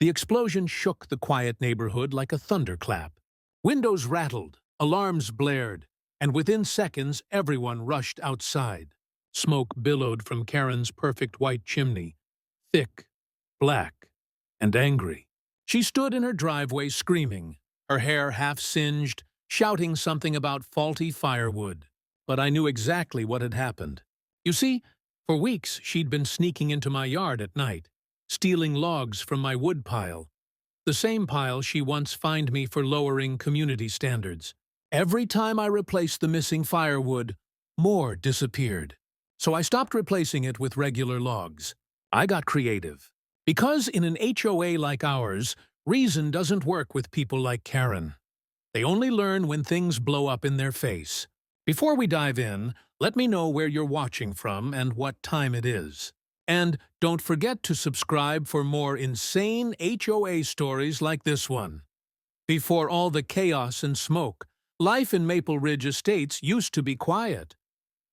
The explosion shook the quiet neighborhood like a thunderclap. Windows rattled, alarms blared, and within seconds everyone rushed outside. Smoke billowed from Karen's perfect white chimney, thick, black, and angry. She stood in her driveway screaming, her hair half singed, shouting something about faulty firewood. But I knew exactly what had happened. You see, for weeks she'd been sneaking into my yard at night, stealing logs from my wood pile, the same pile she once fined me for lowering community standards. Every time I replaced the missing firewood, more disappeared. So I stopped replacing it with regular logs. I got creative. Because in an HOA like ours, reason doesn't work with people like Karen. They only learn when things blow up in their face. Before we dive in, let me know where you're watching from and what time it is. And don't forget to subscribe for more insane HOA stories like this one. Before all the chaos and smoke, life in Maple Ridge Estates used to be quiet.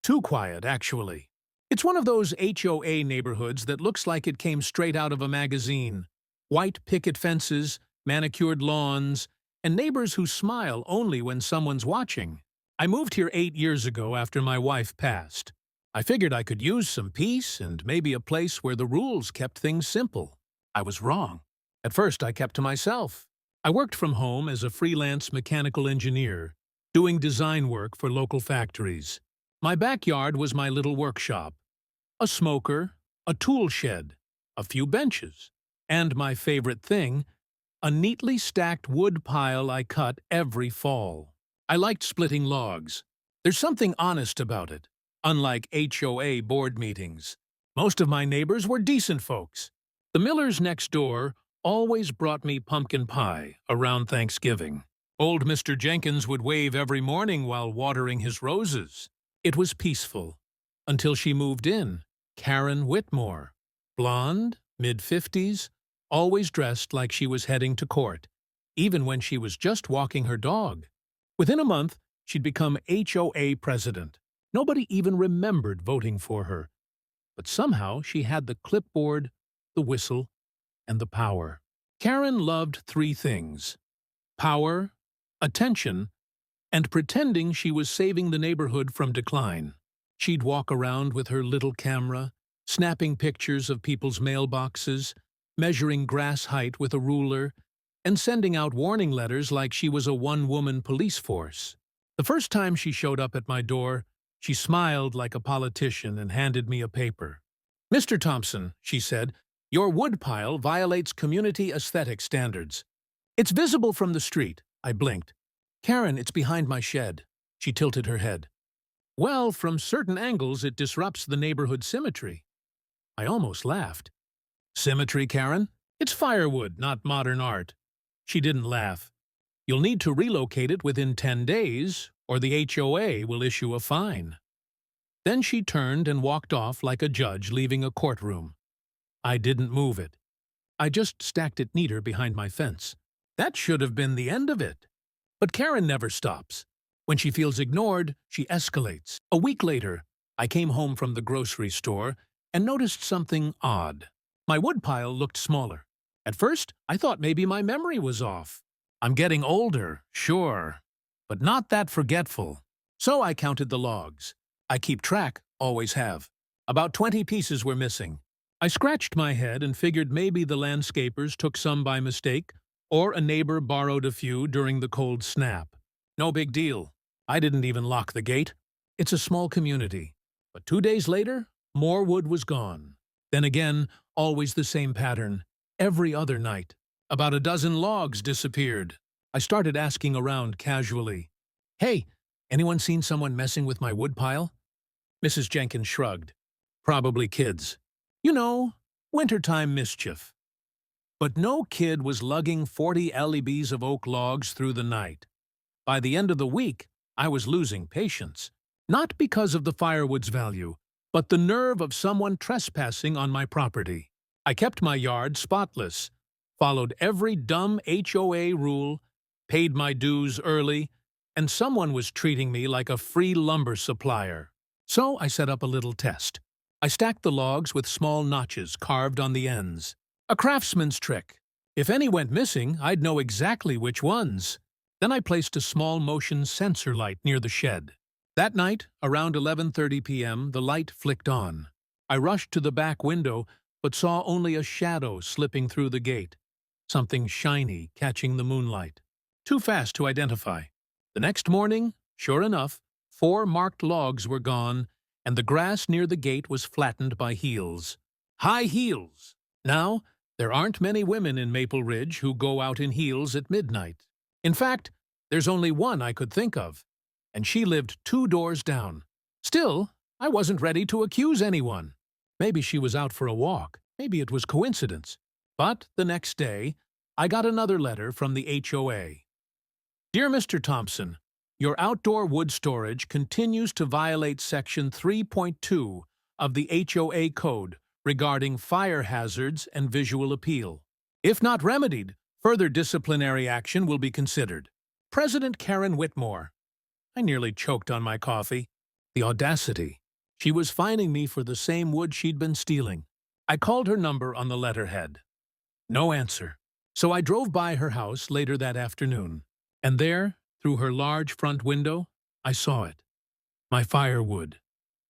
Too quiet, actually. It's one of those HOA neighborhoods that looks like it came straight out of a magazine. White picket fences, manicured lawns, and neighbors who smile only when someone's watching. I moved here 8 years ago after my wife passed. I figured I could use some peace and maybe a place where the rules kept things simple. I was wrong. At first, I kept to myself. I worked from home as a freelance mechanical engineer, doing design work for local factories. My backyard was my little workshop. A smoker, a tool shed, a few benches, and my favorite thing, a neatly stacked wood pile I cut every fall. I liked splitting logs. There's something honest about it. Unlike HOA board meetings, most of my neighbors were decent folks. The Millers next door always brought me pumpkin pie around Thanksgiving. Old Mr. Jenkins would wave every morning while watering his roses. It was peaceful. Until she moved in, Karen Whitmore. Blonde, mid-50s, always dressed like she was heading to court, even when she was just walking her dog. Within a month, she'd become HOA president. Nobody even remembered voting for her. But somehow she had the clipboard, the whistle, and the power. Karen loved 3 things: power, attention, and pretending she was saving the neighborhood from decline. She'd walk around with her little camera, snapping pictures of people's mailboxes, measuring grass height with a ruler, and sending out warning letters like she was a one-woman police force. The first time she showed up at my door, she smiled like a politician and handed me a paper. "Mr. Thompson," she said, "your woodpile violates community aesthetic standards. It's visible from the street." I blinked. "Karen, it's behind my shed." She tilted her head. "Well, from certain angles it disrupts the neighborhood symmetry." I almost laughed. "Symmetry, Karen? It's firewood, not modern art." She didn't laugh. "You'll need to relocate it within 10 days, or the HOA will issue a fine." Then she turned and walked off like a judge leaving a courtroom. I didn't move it. I just stacked it neater behind my fence. That should have been the end of it. But Karen never stops. When she feels ignored, she escalates. A week later, I came home from the grocery store and noticed something odd. My woodpile looked smaller. At first, I thought maybe my memory was off. I'm getting older, sure, but not that forgetful. So I counted the logs. I keep track, always have. About 20 pieces were missing. I scratched my head and figured maybe the landscapers took some by mistake, or a neighbor borrowed a few during the cold snap. No big deal. I didn't even lock the gate. It's a small community. But 2 days later, more wood was gone. Then again, always the same pattern. Every other night, about a dozen logs disappeared. I started asking around casually. "Hey, anyone seen someone messing with my woodpile?" Mrs. Jenkins shrugged. "Probably kids. You know, wintertime mischief." But no kid was lugging 40 LEBs of oak logs through the night. By the end of the week, I was losing patience. Not because of the firewood's value, but the nerve of someone trespassing on my property. I kept my yard spotless, followed every dumb HOA rule, paid my dues early, and someone was treating me like a free lumber supplier. So I set up a little test. I stacked the logs with small notches carved on the ends. A craftsman's trick. If any went missing, I'd know exactly which ones. Then I placed a small motion sensor light near the shed. That night, around 11:30 p.m., the light flicked on. I rushed to the back window, but saw only a shadow slipping through the gate, something shiny catching the moonlight. Too fast to identify. The next morning, sure enough, 4 marked logs were gone, and the grass near the gate was flattened by heels. High heels! Now, there aren't many women in Maple Ridge who go out in heels at midnight. In fact, there's only one I could think of, and she lived 2 doors down. Still, I wasn't ready to accuse anyone. Maybe she was out for a walk. Maybe it was coincidence. But the next day, I got another letter from the HOA. Dear Mr. Thompson, your outdoor wood storage continues to violate Section 3.2 of the HOA Code regarding fire hazards and visual appeal. If not remedied, further disciplinary action will be considered. President Karen Whitmore. I nearly choked on my coffee. The audacity. She was fining me for the same wood she'd been stealing. I called her number on the letterhead. No answer. So I drove by her house later that afternoon. And there, through her large front window, I saw it. My firewood.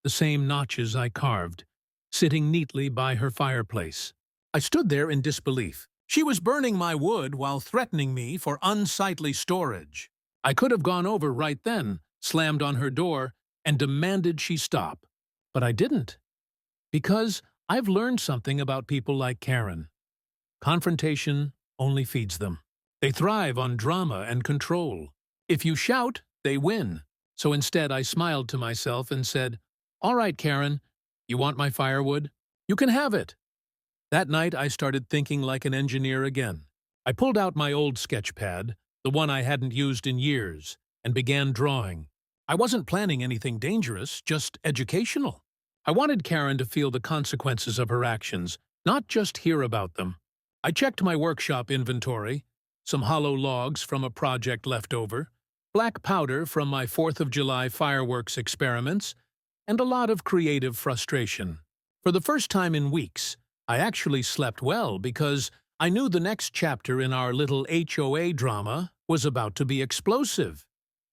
The same notches I carved, sitting neatly by her fireplace. I stood there in disbelief. She was burning my wood while threatening me for unsightly storage. I could have gone over right then, slammed on her door, and demanded she stop. But I didn't. Because I've learned something about people like Karen. Confrontation only feeds them. They thrive on drama and control. If you shout, they win. So instead I smiled to myself and said, "All right, Karen, you want my firewood? You can have it." That night I started thinking like an engineer again. I pulled out my old sketch pad, the one I hadn't used in years, and began drawing. I wasn't planning anything dangerous, just educational. I wanted Karen to feel the consequences of her actions, not just hear about them. I checked my workshop inventory, some hollow logs from a project left over, black powder from my 4th of July fireworks experiments, and a lot of creative frustration. For the first time in weeks, I actually slept well because I knew the next chapter in our little HOA drama was about to be explosive.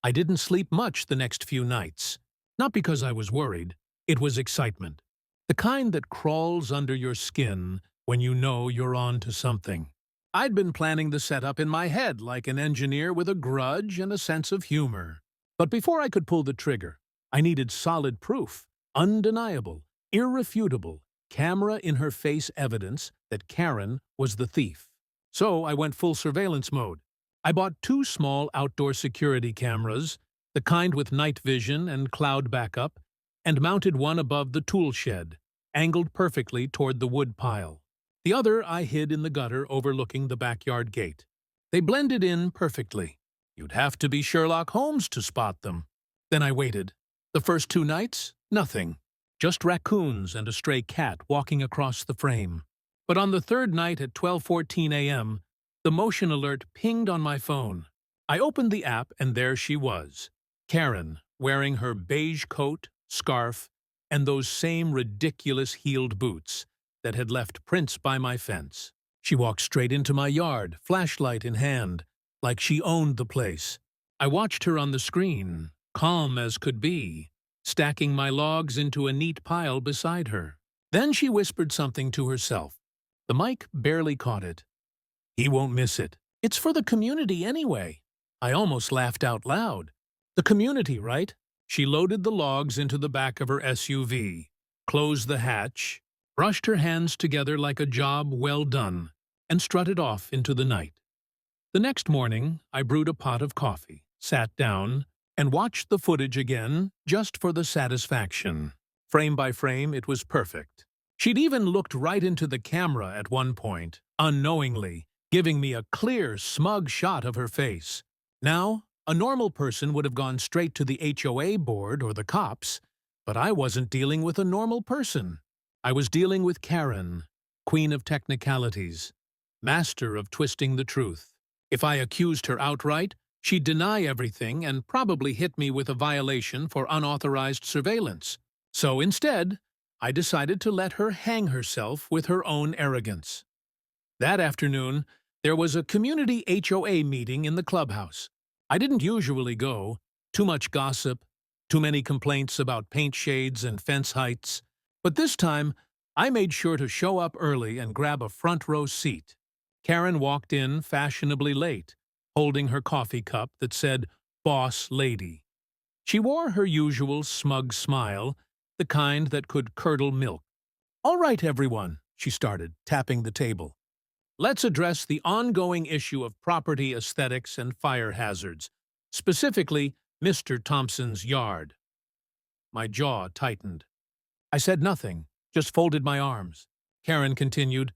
I didn't sleep much the next few nights. Not because I was worried. It was excitement. The kind that crawls under your skin when you know you're on to something. I'd been planning the setup in my head like an engineer with a grudge and a sense of humor. But before I could pull the trigger, I needed solid proof, undeniable, irrefutable, camera-in-her-face evidence that Karen was the thief. So I went full surveillance mode. I bought 2 small outdoor security cameras, the kind with night vision and cloud backup, and mounted one above the tool shed, angled perfectly toward the wood pile. The other I hid in the gutter overlooking the backyard gate. They blended in perfectly. You'd have to be Sherlock Holmes to spot them. Then I waited. The first 2 nights, nothing. Just raccoons and a stray cat walking across the frame. But on the 3rd night at 12:14 a.m., the motion alert pinged on my phone. I opened the app and there she was. Karen, wearing her beige coat, scarf, and those same ridiculous heeled boots that had left prints by my fence. She walked straight into my yard, flashlight in hand, like she owned the place. I watched her on the screen, calm as could be, stacking my logs into a neat pile beside her. Then she whispered something to herself. The mic barely caught it. "He won't miss it. It's for the community anyway." I almost laughed out loud. The community, right? She loaded the logs into the back of her SUV, closed the hatch, brushed her hands together like a job well done, and strutted off into the night. The next morning, I brewed a pot of coffee, sat down, and watched the footage again just for the satisfaction. Frame by frame, it was perfect. She'd even looked right into the camera at one point, unknowingly, giving me a clear, smug shot of her face. Now, a normal person would have gone straight to the HOA board or the cops, but I wasn't dealing with a normal person. I was dealing with Karen, queen of technicalities, master of twisting the truth. If I accused her outright, she'd deny everything and probably hit me with a violation for unauthorized surveillance. So instead, I decided to let her hang herself with her own arrogance. That afternoon, There was a community HOA meeting in the clubhouse. I didn't usually go. Too much gossip, too many complaints about paint shades and fence heights. But this time, I made sure to show up early and grab a front row seat. Karen walked in fashionably late, holding her coffee cup that said, "Boss Lady." She wore her usual smug smile, the kind that could curdle milk. "All right, everyone," she started, tapping the table. "Let's address the ongoing issue of property aesthetics and fire hazards, specifically Mr. Thompson's yard." My jaw tightened. I said nothing, just folded my arms. Karen continued,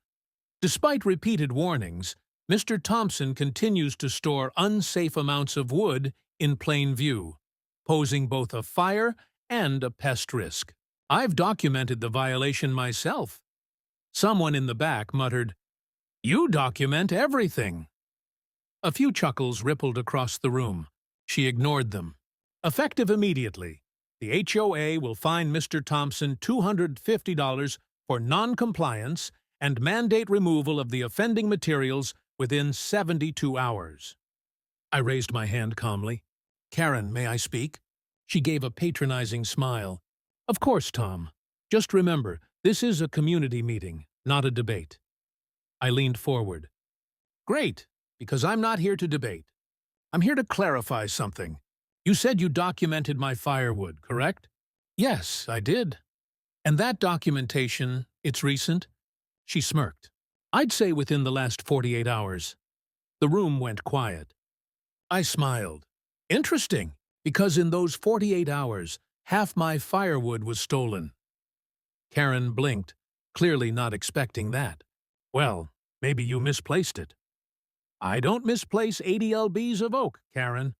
"Despite repeated warnings, Mr. Thompson continues to store unsafe amounts of wood in plain view, posing both a fire and a pest risk. I've documented the violation myself." Someone in the back muttered, "You document everything." A few chuckles rippled across the room. She ignored them. "Effective immediately, the HOA will fine Mr. Thompson $250 for non-compliance and mandate removal of the offending materials within 72 hours. I raised my hand calmly. "Karen, may I speak?" She gave a patronizing smile. "Of course, Tom. Just remember, this is a community meeting, not a debate." I leaned forward. "Great, because I'm not here to debate. I'm here to clarify something. You said you documented my firewood, correct?" "Yes, I did." "And that documentation, it's recent?" She smirked. "I'd say within the last 48 hours. The room went quiet. I smiled. "Interesting, because in those 48 hours, half my firewood was stolen." Karen blinked, clearly not expecting that. "Well, maybe you misplaced it." "I don't misplace 80 lbs of oak, Karen."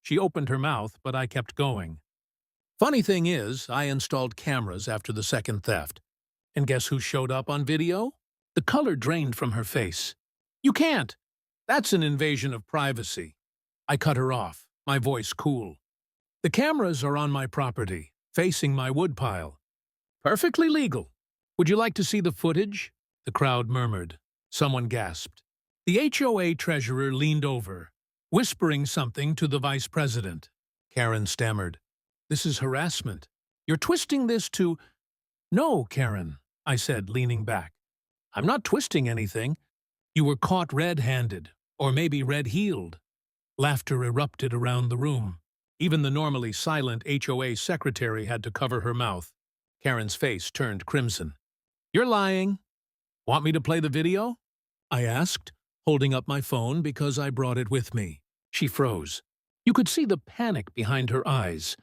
She opened her mouth, but I kept going. "Funny thing is, I installed cameras after the second theft. And guess who showed up on video?" The color drained from her face. "You can't. That's an invasion of privacy." I cut her off, my voice cool. "The cameras are on my property, facing my woodpile. Perfectly legal. Would you like to see the footage?" The crowd murmured. Someone gasped. The HOA treasurer leaned over, whispering something to the vice president. Karen stammered. "This is harassment. You're twisting this to—" "No, Karen," I said, leaning back. "I'm not twisting anything. You were caught red-handed, or maybe red-heeled." Laughter erupted around the room. Even the normally silent HOA secretary had to cover her mouth. Karen's face turned crimson. "You're lying. Want me to play the video?" I asked, holding up my phone because I brought it with me. She froze. You could see the panic behind her eyes,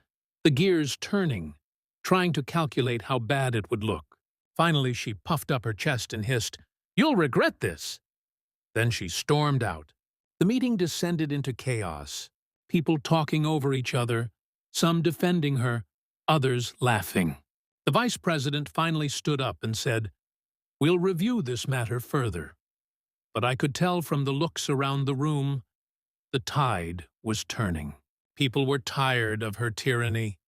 the gears turning, trying to calculate how bad it would look. Finally, she puffed up her chest and hissed, "You'll regret this." Then she stormed out. The meeting descended into chaos, people talking over each other, some defending her, others laughing. The vice president finally stood up and said, "We'll review this matter further." But I could tell from the looks around the room, the tide was turning. People were tired of her tyranny.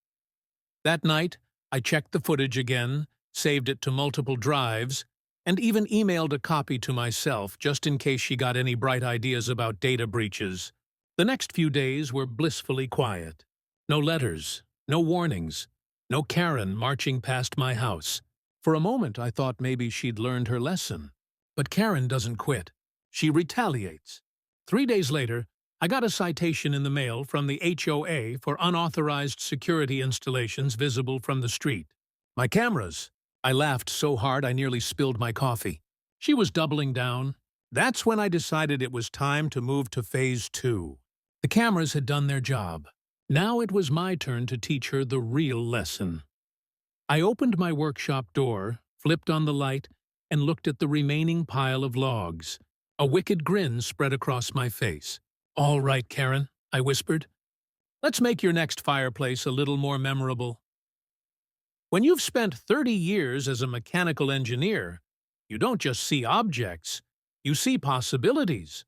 That night, I checked the footage again, saved it to multiple drives, and even emailed a copy to myself just in case she got any bright ideas about data breaches. The next few days were blissfully quiet. No letters, no warnings, no Karen marching past my house. For a moment, I thought maybe she'd learned her lesson. But Karen doesn't quit. She retaliates. 3 days later, I got a citation in the mail from the HOA for unauthorized security installations visible from the street. "My cameras." I laughed so hard I nearly spilled my coffee. She was doubling down. That's when I decided it was time to move to phase 2. The cameras had done their job. Now it was my turn to teach her the real lesson. I opened my workshop door, flipped on the light, and looked at the remaining pile of logs. A wicked grin spread across my face. "All right, Karen," I whispered. "Let's make your next fireplace a little more memorable." When you've spent 30 years as a mechanical engineer, you don't just see objects, you see possibilities.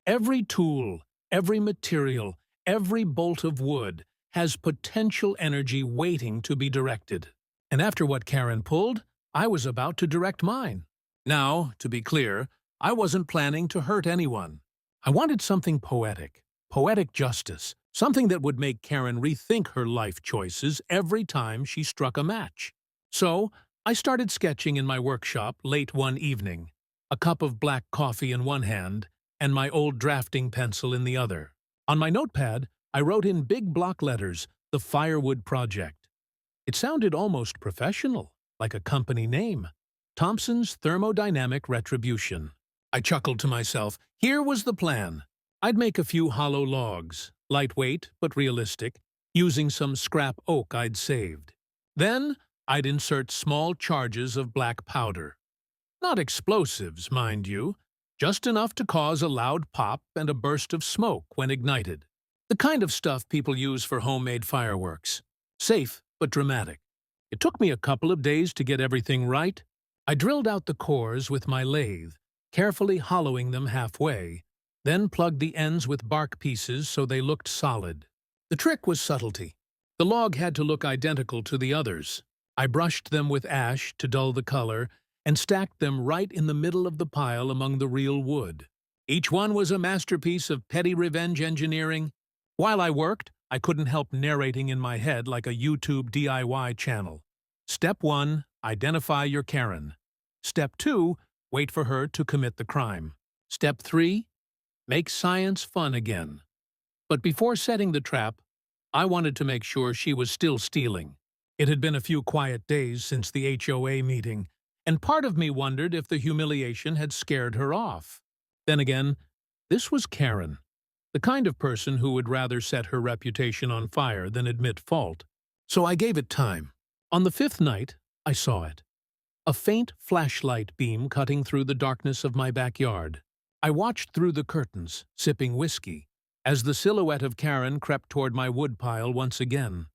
Every tool, every material, every bolt of wood has potential energy waiting to be directed. And after what Karen pulled, I was about to direct mine. Now, to be clear, I wasn't planning to hurt anyone. I wanted something poetic, poetic justice, something that would make Karen rethink her life choices every time she struck a match. So, I started sketching in my workshop late one evening, a cup of black coffee in one hand and my old drafting pencil in the other. On my notepad, I wrote in big block letters, "The Firewood Project." It sounded almost professional, like a company name. Thompson's Thermodynamic Retribution. I chuckled to myself. Here was the plan. I'd make a few hollow logs, lightweight but realistic, using some scrap oak I'd saved. Then, I'd insert small charges of black powder. Not explosives, mind you, just enough to cause a loud pop and a burst of smoke when ignited. The kind of stuff people use for homemade fireworks. Safe, but dramatic. It took me a couple of days to get everything right. I drilled out the cores with my lathe, carefully hollowing them halfway, then plugged the ends with bark pieces so they looked solid. The trick was subtlety. The log had to look identical to the others. I brushed them with ash to dull the color and stacked them right in the middle of the pile among the real wood. Each one was a masterpiece of petty revenge engineering. While I worked, I couldn't help narrating in my head like a YouTube DIY channel. Step 1, identify your Karen. Step 2, wait for her to commit the crime. Step 3, make science fun again. But before setting the trap, I wanted to make sure she was still stealing. It had been a few quiet days since the HOA meeting, and part of me wondered if the humiliation had scared her off. Then again, this was Karen, the kind of person who would rather set her reputation on fire than admit fault. So I gave it time. On the 5th night, I saw it. A faint flashlight beam cutting through the darkness of my backyard. I watched through the curtains, sipping whiskey, as the silhouette of Karen crept toward my woodpile once again.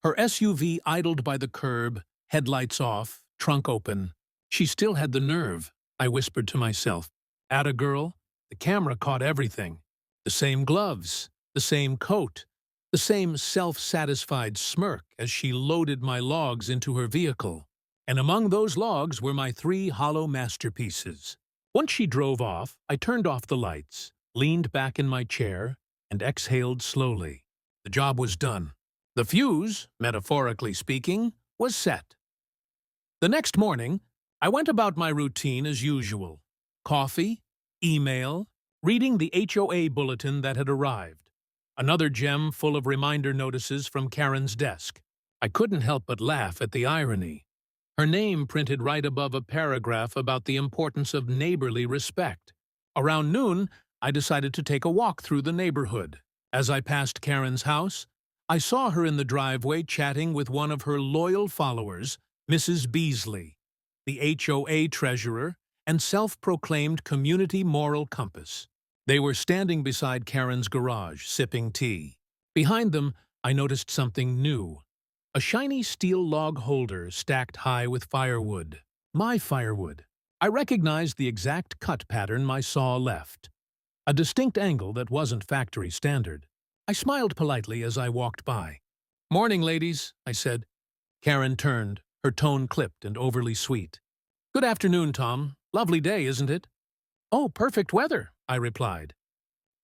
Her SUV idled by the curb, headlights off, trunk open. She still had the nerve, I whispered to myself. Atta girl, the camera caught everything. The same gloves, the same coat, the same self-satisfied smirk as she loaded my logs into her vehicle. And among those logs were my 3 hollow masterpieces. Once she drove off, I turned off the lights, leaned back in my chair, and exhaled slowly. The job was done. The fuse, metaphorically speaking, was set. The next morning, I went about my routine as usual. Coffee, email, reading the HOA bulletin that had arrived. Another gem full of reminder notices from Karen's desk. I couldn't help but laugh at the irony. Her name printed right above a paragraph about the importance of neighborly respect. Around noon, I decided to take a walk through the neighborhood. As I passed Karen's house, I saw her in the driveway chatting with one of her loyal followers, Mrs. Beasley, the HOA treasurer and self-proclaimed community moral compass. They were standing beside Karen's garage, sipping tea. Behind them, I noticed something new. A shiny steel log holder stacked high with firewood. My firewood. I recognized the exact cut pattern my saw left. A distinct angle that wasn't factory standard. I smiled politely as I walked by. "Morning, ladies," I said. Karen turned, her tone clipped and overly sweet. "Good afternoon, Tom. Lovely day, isn't it?" "Oh, perfect weather," I replied.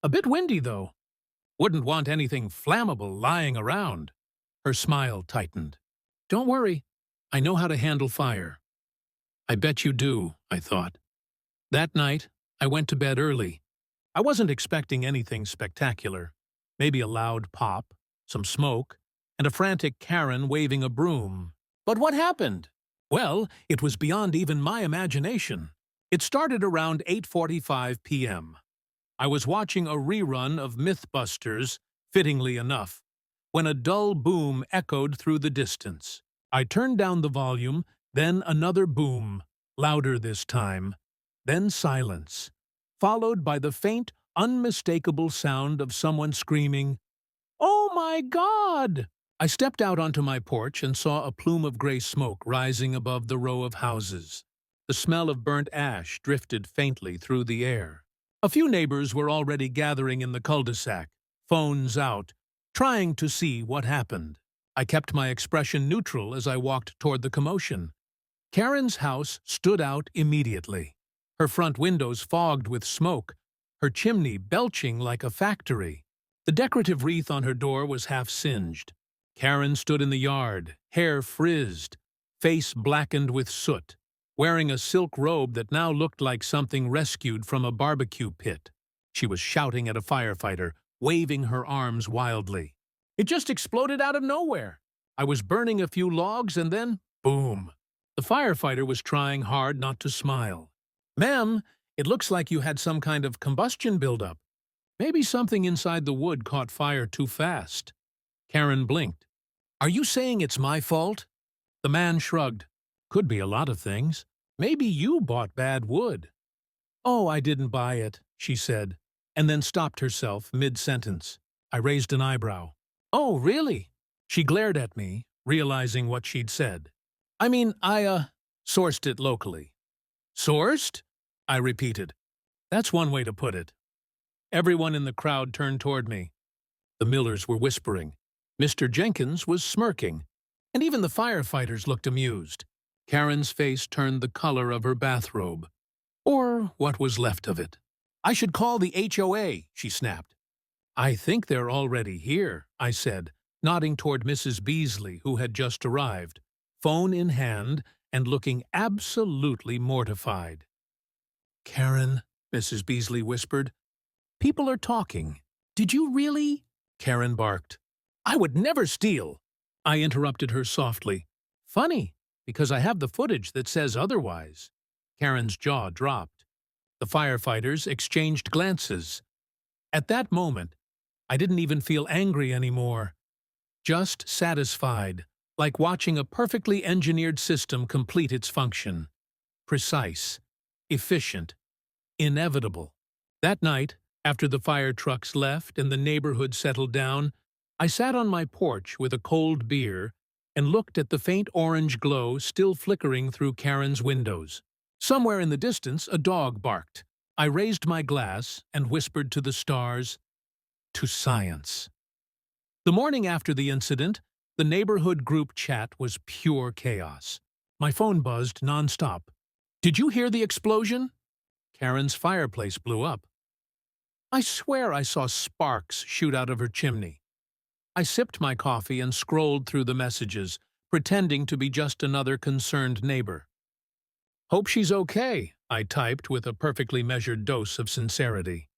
"A bit windy, though. Wouldn't want anything flammable lying around." Her smile tightened. "Don't worry. I know how to handle fire." I bet you do, I thought. That night, I went to bed early. I wasn't expecting anything spectacular. Maybe a loud pop, some smoke, and a frantic Karen waving a broom. But what happened? Well, it was beyond even my imagination. It started around 8:45 p.m. I was watching a rerun of Mythbusters, fittingly enough, when a dull boom echoed through the distance. I turned down the volume, then another boom, louder this time, then silence, followed by the faint, unmistakable sound of someone screaming, "Oh my God!" I stepped out onto my porch and saw a plume of gray smoke rising above the row of houses. The smell of burnt ash drifted faintly through the air. A few neighbors were already gathering in the cul-de-sac, phones out, trying to see what happened. I kept my expression neutral as I walked toward the commotion. Karen's house stood out immediately. her front windows fogged with smoke, her chimney belching like a factory. The decorative wreath on her door was half singed. Karen stood in the yard, hair frizzed, face blackened with soot, wearing a silk robe that now looked like something rescued from a barbecue pit. She was shouting at a firefighter, waving her arms wildly. It just exploded out of nowhere. I was burning a few logs and then, boom. The firefighter was trying hard not to smile. "Ma'am, it looks like you had some kind of combustion buildup. Maybe something inside the wood caught fire too fast." Karen blinked. "Are you saying it's my fault?" The man shrugged. "Could be a lot of things. Maybe you bought bad wood." "Oh, I didn't buy it," she said, and then stopped herself mid-sentence. I raised an eyebrow. "Oh, really?" She glared at me, realizing what she'd said. "I mean, I sourced it locally." "Sourced?" I repeated. "That's one way to put it." Everyone in the crowd turned toward me. The Millers were whispering. Mr. Jenkins was smirking, and even the firefighters looked amused. Karen's face turned the color of her bathrobe, or what was left of it. "I should call the HOA," she snapped. "I think they're already here," I said, nodding toward Mrs. Beasley, who had just arrived, phone in hand and looking absolutely mortified. "Karen," Mrs. Beasley whispered, "people are talking." "Did you really?" Karen barked. "I would never steal." I interrupted her softly. "Funny, because I have the footage that says otherwise." Karen's jaw dropped. The firefighters exchanged glances. At that moment, I didn't even feel angry anymore. Just satisfied, like watching a perfectly engineered system complete its function. Precise, efficient, inevitable. That night, after the fire trucks left and the neighborhood settled down, I sat on my porch with a cold beer and looked at the faint orange glow still flickering through Karen's windows. Somewhere in the distance, a dog barked. I raised my glass and whispered to the stars, to science. The morning after the incident, the neighborhood group chat was pure chaos. My phone buzzed nonstop. "Did you hear the explosion?" Karen's fireplace blew up. I swear I saw sparks shoot out of her chimney. I sipped my coffee and scrolled through the messages, pretending to be just another concerned neighbor. "Hope she's okay," I typed with a perfectly measured dose of sincerity.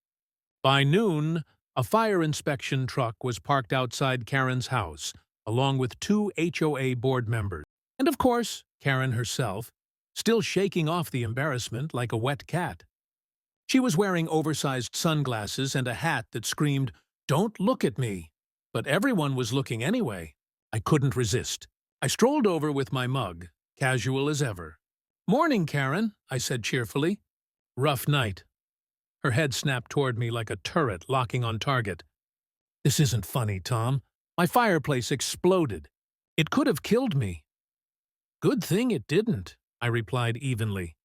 By noon, a fire inspection truck was parked outside Karen's house, along with 2 HOA board members. And of course, Karen herself, still shaking off the embarrassment like a wet cat. She was wearing oversized sunglasses and a hat that screamed, "Don't look at me." But everyone was looking anyway. I couldn't resist. I strolled over with my mug, casual as ever. "Morning, Karen," I said cheerfully. "Rough night." Her head snapped toward me like a turret locking on target. "This isn't funny, Tom. My fireplace exploded. It could have killed me." "Good thing it didn't," I replied evenly.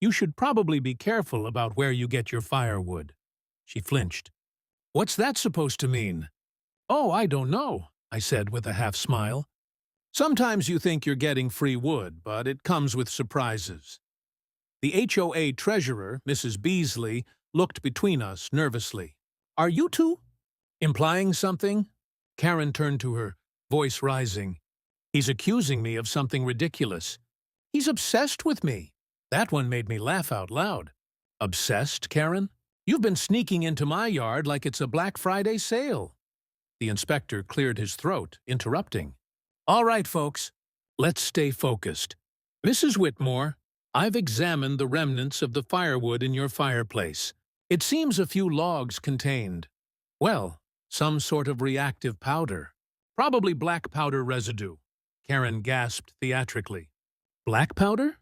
"You should probably be careful about where you get your firewood." She flinched. "What's that supposed to mean?" "Oh, I don't know," I said with a half-smile. "Sometimes you think you're getting free wood, but it comes with surprises." The HOA treasurer, Mrs. Beasley, looked between us nervously. "Are you two implying something?" Karen turned to her, voice rising. "He's accusing me of something ridiculous. He's obsessed with me." That one made me laugh out loud. "Obsessed, Karen? You've been sneaking into my yard like it's a Black Friday sale." The inspector cleared his throat, interrupting. "All right, folks, let's stay focused. Mrs. Whitmore, I've examined the remnants of the firewood in your fireplace. It seems a few logs contained, well, some sort of reactive powder. Probably black powder residue." Karen gasped theatrically. "Black powder?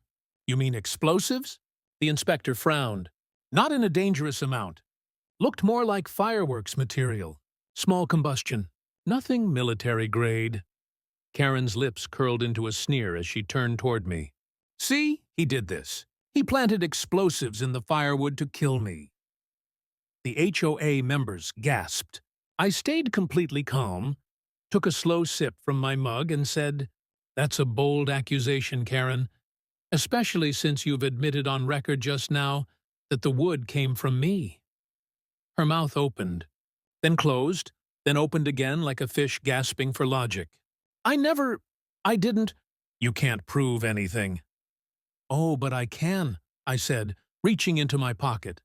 You mean explosives?" The inspector frowned. "Not in a dangerous amount. Looked more like fireworks material. Small combustion. Nothing military grade." Karen's lips curled into a sneer as she turned toward me. "See, he did this. He planted explosives in the firewood to kill me." The HOA members gasped. I stayed completely calm, took a slow sip from my mug and said, "That's a bold accusation, Karen, especially since you've admitted on record just now that the wood came from me. Her mouth opened, then closed, then opened again like a fish gasping for logic. I didn't. You can't prove anything. Oh, but I can, I said, reaching into my pocket.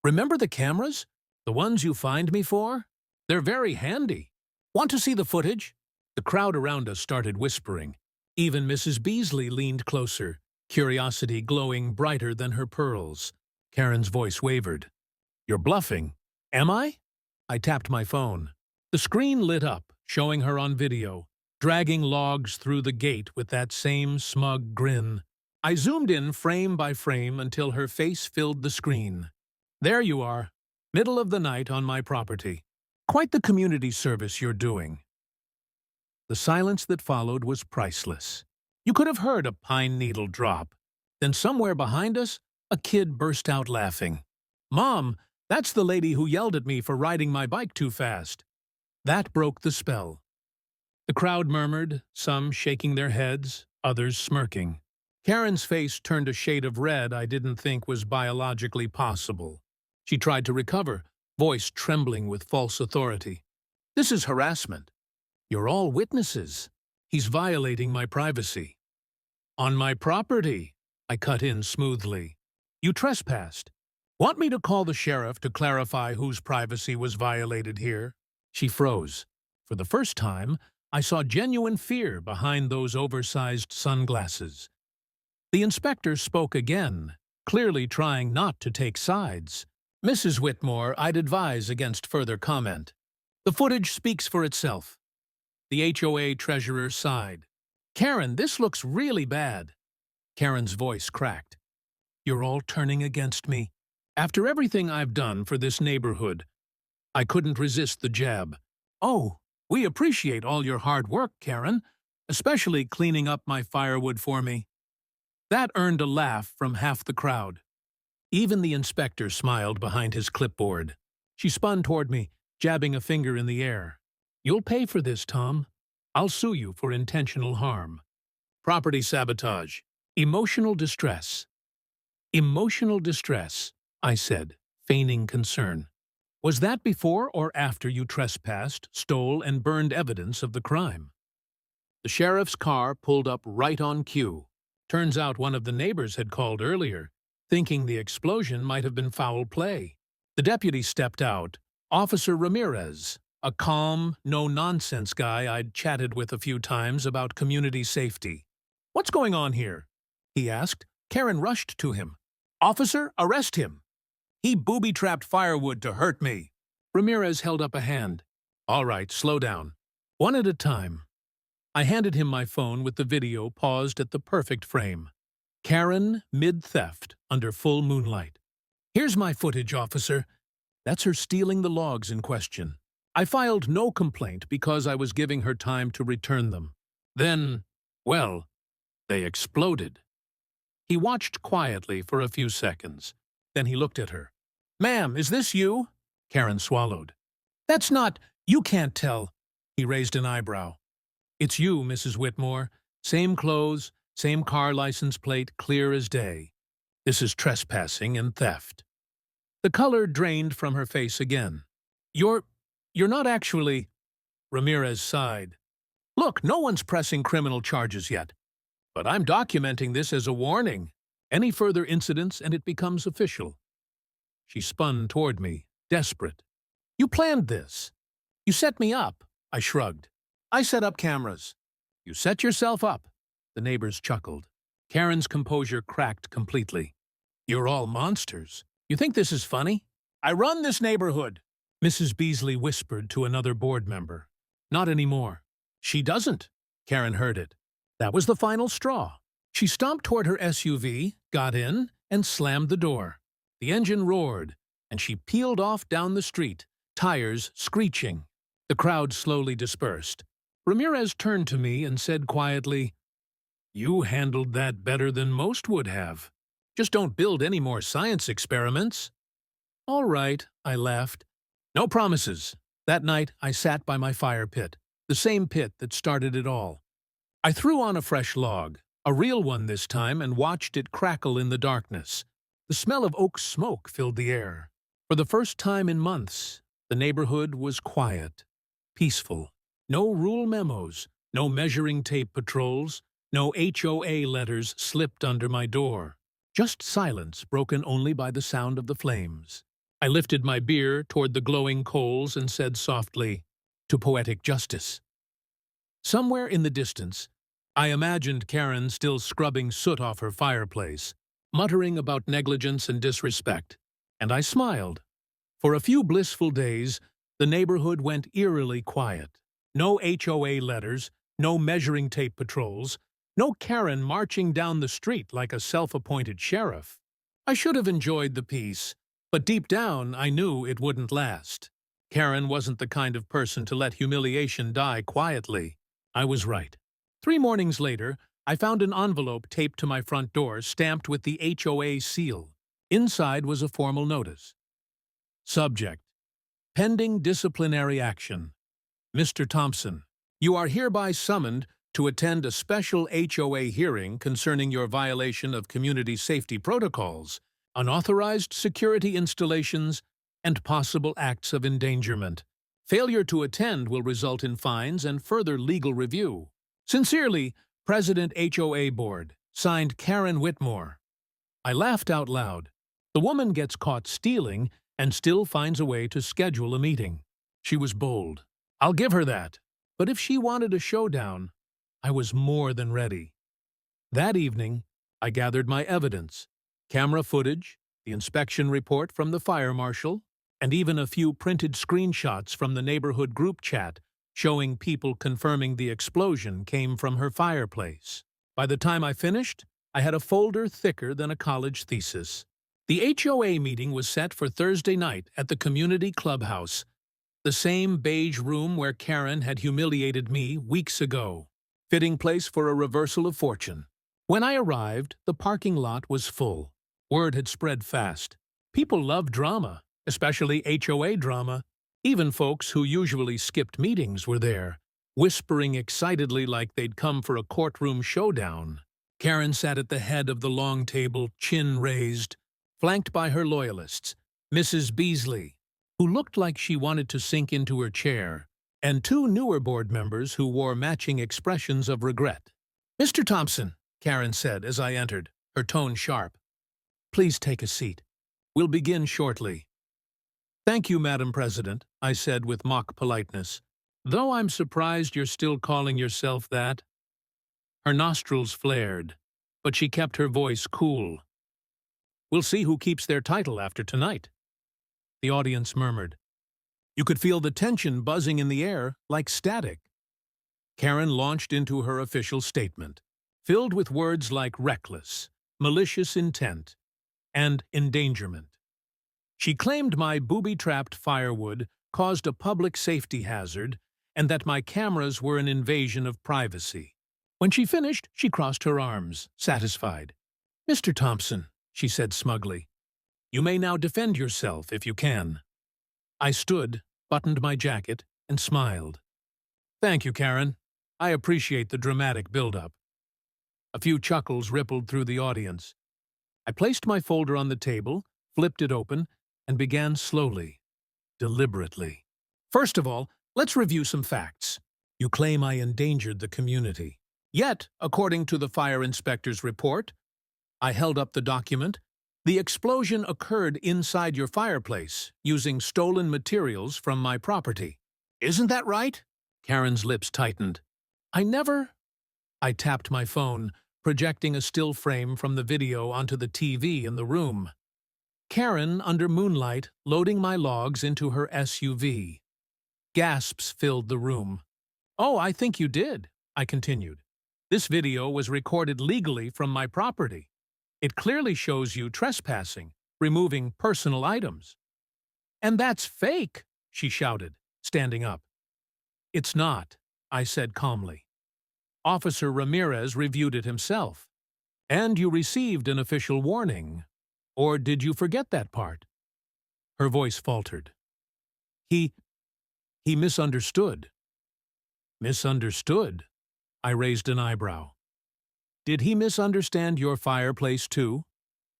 Remember the cameras? The ones you fined me for? They're very handy. Want to see the footage? The crowd around us started whispering. Even Mrs. Beasley leaned closer, curiosity glowing brighter than her pearls. Karen's voice wavered. You're bluffing. Am I? I tapped my phone. The screen lit up, showing her on video, dragging logs through the gate with that same smug grin. I zoomed in frame by frame until her face filled the screen. There you are, middle of the night on my property. Quite the community service you're doing. The silence that followed was priceless. You could have heard a pine needle drop. Then somewhere behind us, a kid burst out laughing. Mom, that's the lady who yelled at me for riding my bike too fast. That broke the spell. The crowd murmured, some shaking their heads, others smirking. Karen's face turned a shade of red I didn't think was biologically possible. She tried to recover, voice trembling with false authority. This is harassment. You're all witnesses. He's violating my privacy. On my property, I cut in smoothly. You trespassed. Want me to call the sheriff to clarify whose privacy was violated here? She froze. For the first time, I saw genuine fear behind those oversized sunglasses. The inspector spoke again, clearly trying not to take sides. Mrs. Whitmore, I'd advise against further comment. The footage speaks for itself. The HOA treasurer sighed. Karen, this looks really bad. Karen's voice cracked. You're all turning against me. After everything I've done for this neighborhood, I couldn't resist the jab. Oh, we appreciate all your hard work, Karen, especially cleaning up my firewood for me. That earned a laugh from half the crowd. Even the inspector smiled behind his clipboard. She spun toward me, jabbing a finger in the air. You'll pay for this, Tom. I'll sue you for intentional harm. Property sabotage. Emotional distress. Emotional distress, I said, feigning concern. Was that before or after you trespassed, stole, and burned evidence of the crime? The sheriff's car pulled up right on cue. Turns out one of the neighbors had called earlier, thinking the explosion might have been foul play. The deputy stepped out, Officer Ramirez, a calm, no-nonsense guy I'd chatted with a few times about community safety. What's going on here? He asked. Karen rushed to him. Officer, arrest him. He booby-trapped Firewood to hurt me. Ramirez held up a hand. All right, slow down. One at a time. I handed him my phone with the video paused at the perfect frame. Karen, mid-theft, under full moonlight. Here's my footage, officer. That's her stealing the logs in question. I filed no complaint because I was giving her time to return them. Then, well, they exploded. He watched quietly for a few seconds. Then he looked at her. Ma'am, is this you? Karen swallowed. That's not, you can't tell. He raised an eyebrow. It's you, Mrs. Whitmore. Same clothes, same car license plate, clear as day. This is trespassing and theft. The color drained from her face again. You're not actually... Ramirez sighed. Look, no one's pressing criminal charges yet. But I'm documenting this as a warning. Any further incidents and it becomes official. She spun toward me, desperate. You planned this. You set me up. I shrugged. I set up cameras. You set yourself up. The neighbors chuckled. Karen's composure cracked completely. You're all monsters. You think this is funny? I run this neighborhood, Mrs. Beasley whispered to another board member. Not anymore. She doesn't. Karen heard it. That was the final straw. She stomped toward her SUV, got in, and slammed the door. The engine roared, and she peeled off down the street, tires screeching. The crowd slowly dispersed. Ramirez turned to me and said quietly, You handled that better than most would have. Just don't build any more science experiments. All right, I laughed. No promises. That night, I sat by my fire pit, the same pit that started it all. I threw on a fresh log, a real one this time, and watched it crackle in the darkness. The smell of oak smoke filled the air. For the first time in months, the neighborhood was quiet, peaceful. No rule memos, no measuring tape patrols, no HOA letters slipped under my door. Just silence broken only by the sound of the flames. I lifted my beer toward the glowing coals and said softly, "To poetic justice." Somewhere in the distance, I imagined Karen still scrubbing soot off her fireplace, muttering about negligence and disrespect, and I smiled. For a few blissful days, the neighborhood went eerily quiet. No HOA letters, no measuring tape patrols, no Karen marching down the street like a self-appointed sheriff. I should have enjoyed the peace, but deep down I knew it wouldn't last. Karen wasn't the kind of person to let humiliation die quietly. I was right. 3 mornings later, I found an envelope taped to my front door stamped with the HOA seal. Inside was a formal notice. Subject: pending disciplinary action. Mr. Thompson, you are hereby summoned to attend a special HOA hearing concerning your violation of community safety protocols, unauthorized security installations, and possible acts of endangerment. Failure to attend will result in fines and further legal review. Sincerely, President HOA Board, signed Karen Whitmore. I laughed out loud. The woman gets caught stealing and still finds a way to schedule a meeting. She was bold. I'll give her that. But if she wanted a showdown, I was more than ready. That evening, I gathered my evidence: camera footage, the inspection report from the fire marshal, and even a few printed screenshots from the neighborhood group chat showing people confirming the explosion came from her fireplace. By the time I finished, I had a folder thicker than a college thesis. The HOA meeting was set for Thursday night at the community clubhouse, the same beige room where Karen had humiliated me weeks ago. Fitting place for a reversal of fortune. When I arrived, the parking lot was full. Word had spread fast. People love drama, especially HOA drama. Even folks who usually skipped meetings were there, whispering excitedly like they'd come for a courtroom showdown. Karen sat at the head of the long table, chin raised, flanked by her loyalists, Mrs. Beasley, who looked like she wanted to sink into her chair, and 2 newer board members who wore matching expressions of regret. "Mr. Thompson," Karen said as I entered, her tone sharp, "please take a seat. We'll begin shortly." "Thank you, Madam President," I said with mock politeness, "though I'm surprised you're still calling yourself that." Her nostrils flared, but she kept her voice cool. "We'll see who keeps their title after tonight." The audience murmured. You could feel the tension buzzing in the air like static. Karen launched into her official statement, filled with words like reckless, malicious intent, and endangerment. She claimed my booby-trapped firewood caused a public safety hazard and that my cameras were an invasion of privacy. When she finished, she crossed her arms, satisfied. "Mr. Thompson," she said smugly, "you may now defend yourself if you can." I stood, buttoned my jacket, and smiled. "Thank you, Karen. I appreciate the dramatic build-up." A few chuckles rippled through the audience. I placed my folder on the table, flipped it open, and began slowly, deliberately. "First of all, let's review some facts. You claim I endangered the community. Yet, according to the fire inspector's report," I held up the document, "the explosion occurred inside your fireplace, using stolen materials from my property. Isn't that right?" Karen's lips tightened. "I never—" I tapped my phone, projecting a still frame from the video onto the TV in the room. Karen, under moonlight, loading my logs into her SUV. Gasps filled the room. "Oh, I think you did," I continued. "This video was recorded legally from my property. It clearly shows you trespassing, removing personal items." "And that's fake," she shouted, standing up. "It's not," I said calmly. "Officer Ramirez reviewed it himself. And you received an official warning. Or did you forget that part?" Her voice faltered. He misunderstood." "Misunderstood?" I raised an eyebrow. "Did he misunderstand your fireplace too?"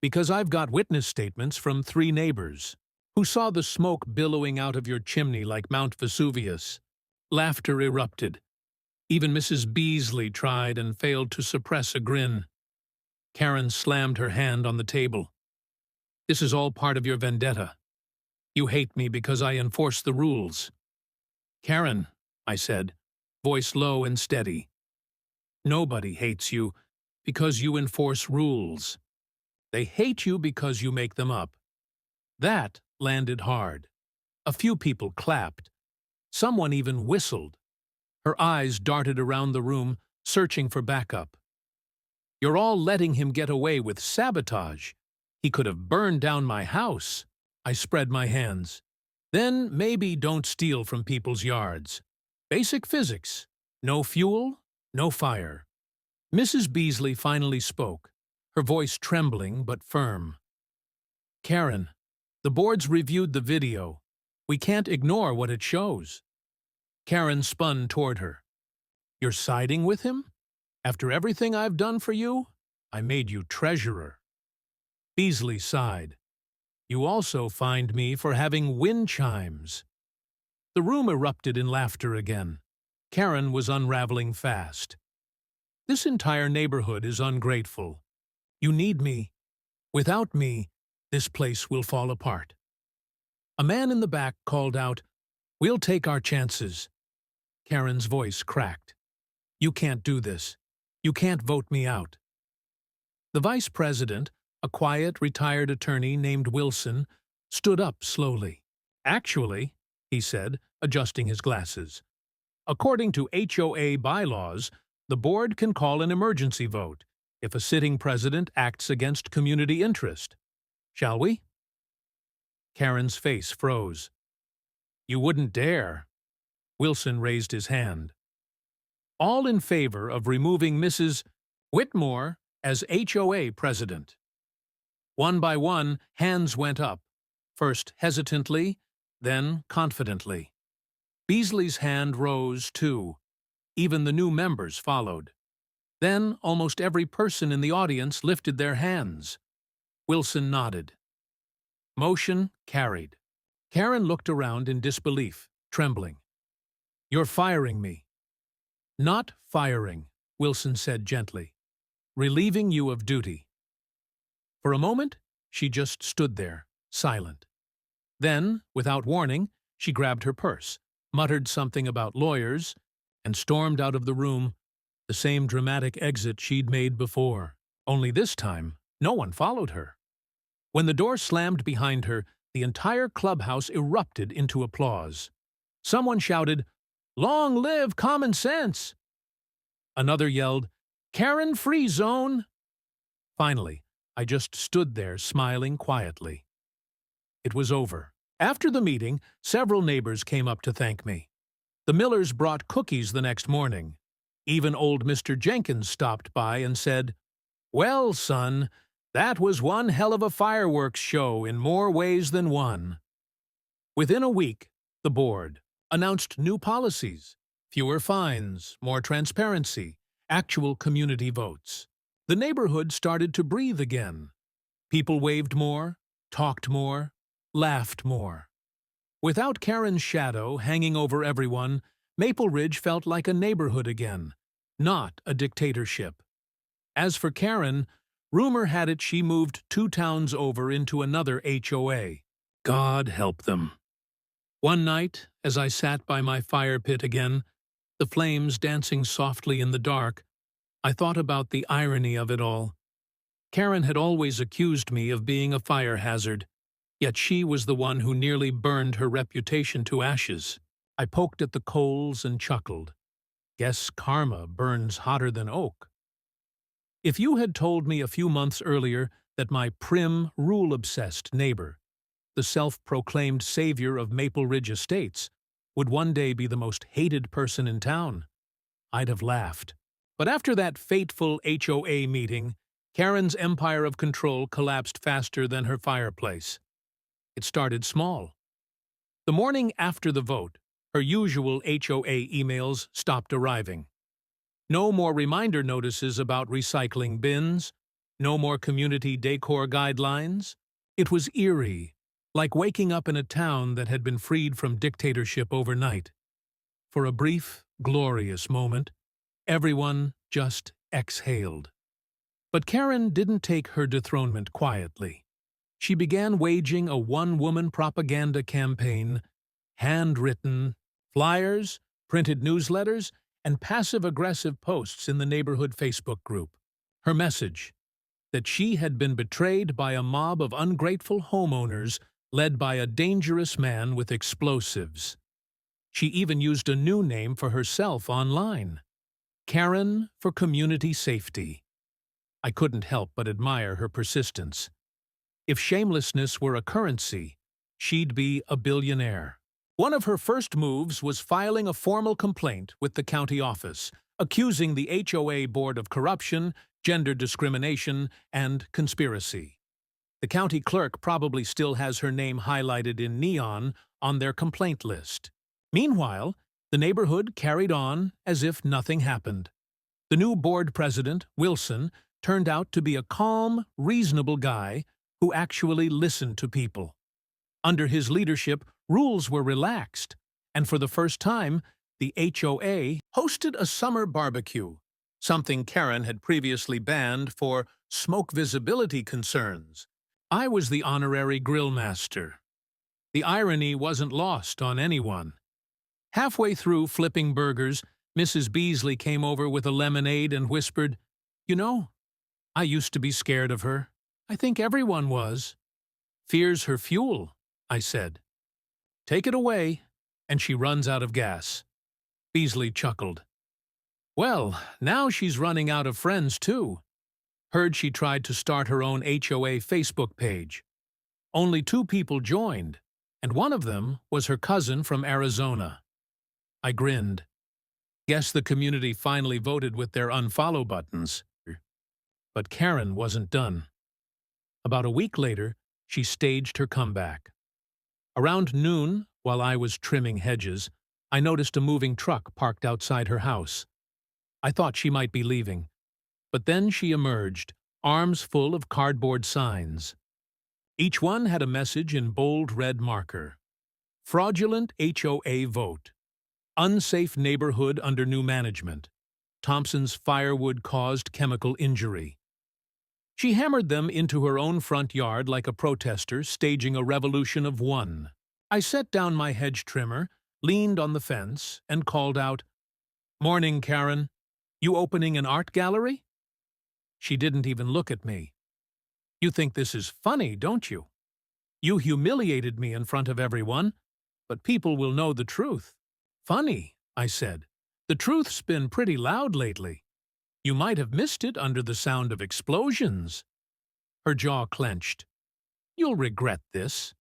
Because I've got witness statements from 3 neighbors who saw the smoke billowing out of your chimney like Mount Vesuvius. Laughter erupted. Even Mrs. Beasley tried and failed to suppress a grin. Karen slammed her hand on the table. This is all part of your vendetta. You hate me because I enforce the rules. Karen, I said, voice low and steady. Nobody hates you because you enforce rules. They hate you because you make them up. That landed hard. A few people clapped. Someone even whistled. Her eyes darted around the room, searching for backup. You're all letting him get away with sabotage. He could have burned down my house. I spread my hands. Then maybe don't steal from people's yards. Basic physics. No fuel, no fire. Mrs. Beasley finally spoke, her voice trembling but firm. Karen, the board's reviewed the video. We can't ignore what it shows. Karen spun toward her. You're siding with him? After everything I've done for you, I made you treasurer. Beasley sighed. You also fined me for having wind chimes. The room erupted in laughter again. Karen was unraveling fast. This entire neighborhood is ungrateful. You need me. Without me, this place will fall apart. A man in the back called out, We'll take our chances. Karen's voice cracked. You can't do this. You can't vote me out. The vice president, a quiet, retired attorney named Wilson, stood up slowly. Actually, he said, adjusting his glasses, according to HOA bylaws, the board can call an emergency vote if a sitting president acts against community interest. Shall we? Karen's face froze. You wouldn't dare. Wilson raised his hand. All in favor of removing Mrs. Whitmore as HOA president. One by one, hands went up, first hesitantly, then confidently. Beasley's hand rose, too. Even the new members followed. Then almost every person in the audience lifted their hands. Wilson nodded. Motion carried. Karen looked around in disbelief, trembling. You're firing me. Not firing, Wilson said gently. Relieving you of duty. For a moment, she just stood there, silent. Then, without warning, she grabbed her purse, muttered something about lawyers, and stormed out of the room, the same dramatic exit she'd made before. Only this time, no one followed her. When the door slammed behind her, the entire clubhouse erupted into applause. Someone shouted, Long live common sense! Another yelled, Karen Free Zone! Finally, I just stood there smiling quietly. It was over. After the meeting, several neighbors came up to thank me. The Millers brought cookies the next morning. Even old Mr. Jenkins stopped by and said, Well, son, that was one hell of a fireworks show in more ways than one. Within a week, the board announced new policies, fewer fines, more transparency, actual community votes. The neighborhood started to breathe again. People waved more, talked more, laughed more. Without Karen's shadow hanging over everyone, Maple Ridge felt like a neighborhood again, not a dictatorship. As for Karen, rumor had it she moved 2 towns over into another HOA. God help them. One night, as I sat by my fire pit again, the flames dancing softly in the dark, I thought about the irony of it all. Karen had always accused me of being a fire hazard, yet she was the one who nearly burned her reputation to ashes. I poked at the coals and chuckled. Guess karma burns hotter than oak. If you had told me a few months earlier that my prim, rule-obsessed neighbor, the self-proclaimed savior of Maple Ridge Estates, would one day be the most hated person in town, I'd have laughed. But after that fateful HOA meeting, Karen's empire of control collapsed faster than her fireplace. It started small. The morning after the vote, her usual HOA emails stopped arriving. No more reminder notices about recycling bins, No more community decor guidelines. It was eerie, like waking up in a town that had been freed from dictatorship overnight. For a brief, glorious moment, everyone just exhaled. But Karen didn't take her dethronement quietly. She began waging a one-woman propaganda campaign, handwritten, flyers, printed newsletters, and passive-aggressive posts in the neighborhood Facebook group. Her message: that she had been betrayed by a mob of ungrateful homeowners led by a dangerous man with explosives. She even used a new name for herself online: Karen for Community Safety. I couldn't help but admire her persistence. If shamelessness were a currency, she'd be a billionaire. One of her first moves was filing a formal complaint with the county office, accusing the HOA board of corruption, gender discrimination, and conspiracy. The county clerk probably still has her name highlighted in neon on their complaint list. Meanwhile, the neighborhood carried on as if nothing happened. The new board president, Wilson, turned out to be a calm, reasonable guy who actually listened to people. Under his leadership, rules were relaxed, and for the first time, the HOA hosted a summer barbecue, something Karen had previously banned for smoke visibility concerns. I was the honorary grill master. The irony wasn't lost on anyone. Halfway through flipping burgers, Mrs. Beasley came over with a lemonade and whispered, "You know, I used to be scared of her. I think everyone was." "Fear's her fuel," I said. "Take it away," and she runs out of gas. Beasley chuckled. "Well, now she's running out of friends, too. Heard she tried to start her own HOA Facebook page. Only 2 people joined, and one of them was her cousin from Arizona." I grinned. Guess the community finally voted with their unfollow buttons. But Karen wasn't done. About a week later, she staged her comeback. Around noon, while I was trimming hedges, I noticed a moving truck parked outside her house. I thought she might be leaving, but then she emerged, arms full of cardboard signs. Each one had a message in bold red marker: fraudulent HOA vote, unsafe neighborhood under new management, Thompson's Firewood caused chemical injury. She hammered them into her own front yard like a protester staging a revolution of one. I set down my hedge trimmer, leaned on the fence, and called out, "Morning, Karen. You opening an art gallery?" She didn't even look at me. "You think this is funny, don't you? You humiliated me in front of everyone, but people will know the truth." "Funny," I said. "The truth's been pretty loud lately. You might have missed it under the sound of explosions." Her jaw clenched. "You'll regret this."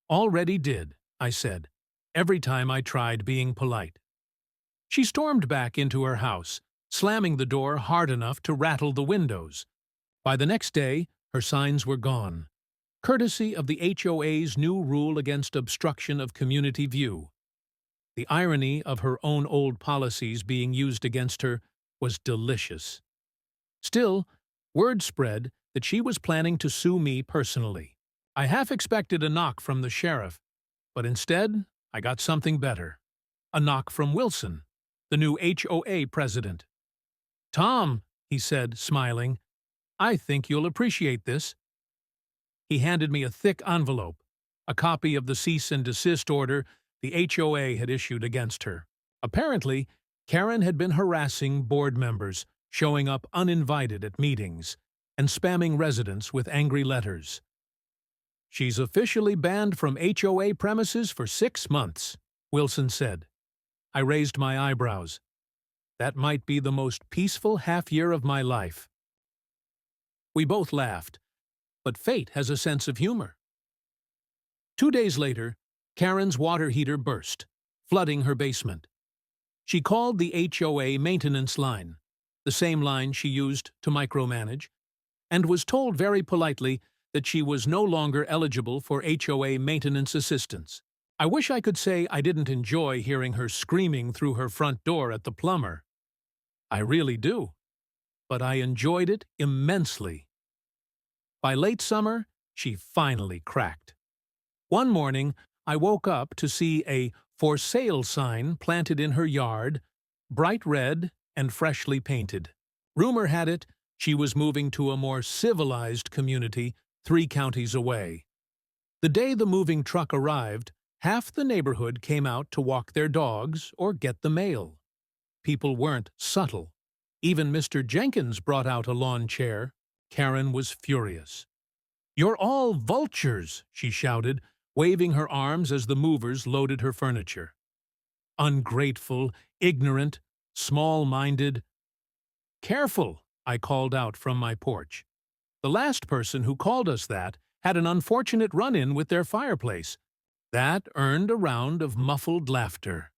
"Already did," I said, every time I tried being polite. She stormed back into her house, slamming the door hard enough to rattle the windows. By the next day, her signs were gone, courtesy of the HOA's new rule against obstruction of community view. The irony of her own old policies being used against her was delicious. Still, word spread that she was planning to sue me personally. I half expected a knock from the sheriff, but instead I got something better. A knock from Wilson, the new HOA president. "Tom," he said, smiling, "I think you'll appreciate this." He handed me a thick envelope, a copy of the cease and desist order the HOA had issued against her. Apparently, Karen had been harassing board members, showing up uninvited at meetings, and spamming residents with angry letters. "She's officially banned from HOA premises for 6 months, Wilson said. I raised my eyebrows. That might be the most peaceful half-year of my life. We both laughed, but fate has a sense of humor. 2 days later, Karen's water heater burst, flooding her basement. She called the HOA maintenance line, the same line she used to micromanage, and was told very politely that she was no longer eligible for HOA maintenance assistance. I wish I could say I didn't enjoy hearing her screaming through her front door at the plumber. I really do. But I enjoyed it immensely. By late summer, she finally cracked. One morning, I woke up to see a "For Sale" sign planted in her yard, bright red and freshly painted. Rumor had it she was moving to a more civilized community 3 counties away. The day the moving truck arrived, half the neighborhood came out to walk their dogs or get the mail. People weren't subtle. Even Mr. Jenkins brought out a lawn chair. Karen was furious. "You're all vultures," she shouted, waving her arms as the movers loaded her furniture. "Ungrateful, ignorant, small-minded." "Careful," I called out from my porch. "The last person who called us that had an unfortunate run-in with their fireplace." That earned a round of muffled laughter.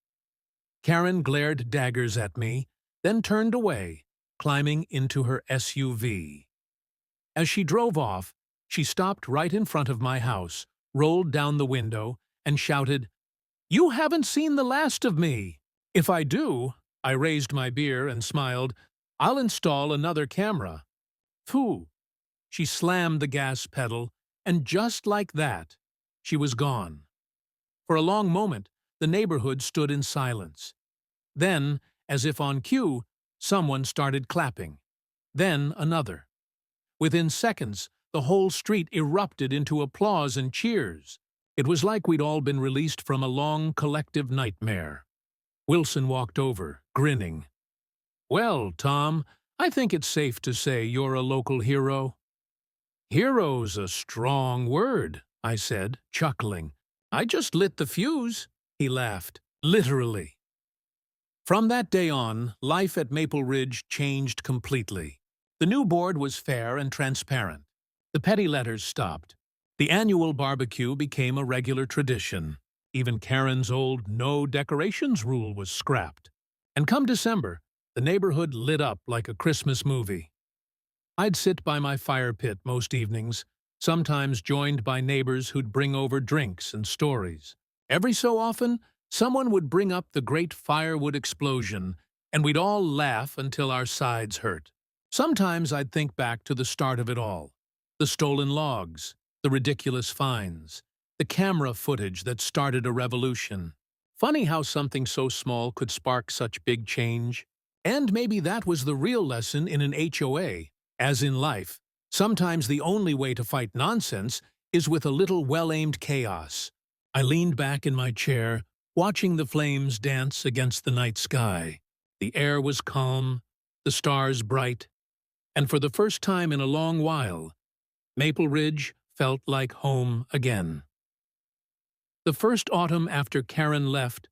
Karen glared daggers at me, then turned away, climbing into her SUV. As she drove off, she stopped right in front of my house, rolled down the window, and shouted, "You haven't seen the last of me!" "If I do," I raised my beer and smiled, "I'll install another camera." Phew! She slammed the gas pedal, and just like that, she was gone. For a long moment, the neighborhood stood in silence. Then, as if on cue, someone started clapping. Then another. Within seconds, the whole street erupted into applause and cheers. It was like we'd all been released from a long collective nightmare. Wilson walked over, grinning. "Well, Tom, I think it's safe to say you're a local hero." "Hero's a strong word," I said, chuckling. "I just lit the fuse." He laughed. "Literally." From that day on, life at Maple Ridge changed completely. The new board was fair and transparent. The petty letters stopped. The annual barbecue became a regular tradition. Even Karen's old "no decorations" rule was scrapped. And come December, the neighborhood lit up like a Christmas movie. I'd sit by my fire pit most evenings, sometimes joined by neighbors who'd bring over drinks and stories. Every so often, someone would bring up the great firewood explosion, and we'd all laugh until our sides hurt. Sometimes I'd think back to the start of it all. The stolen logs, the ridiculous fines, the camera footage that started a revolution. Funny how something so small could spark such big change. And maybe that was the real lesson in an HOA. As in life, sometimes the only way to fight nonsense is with a little well-aimed chaos. I leaned back in my chair, watching the flames dance against the night sky. The air was calm, the stars bright, and for the first time in a long while, Maple Ridge felt like home again. The first autumn after Karen left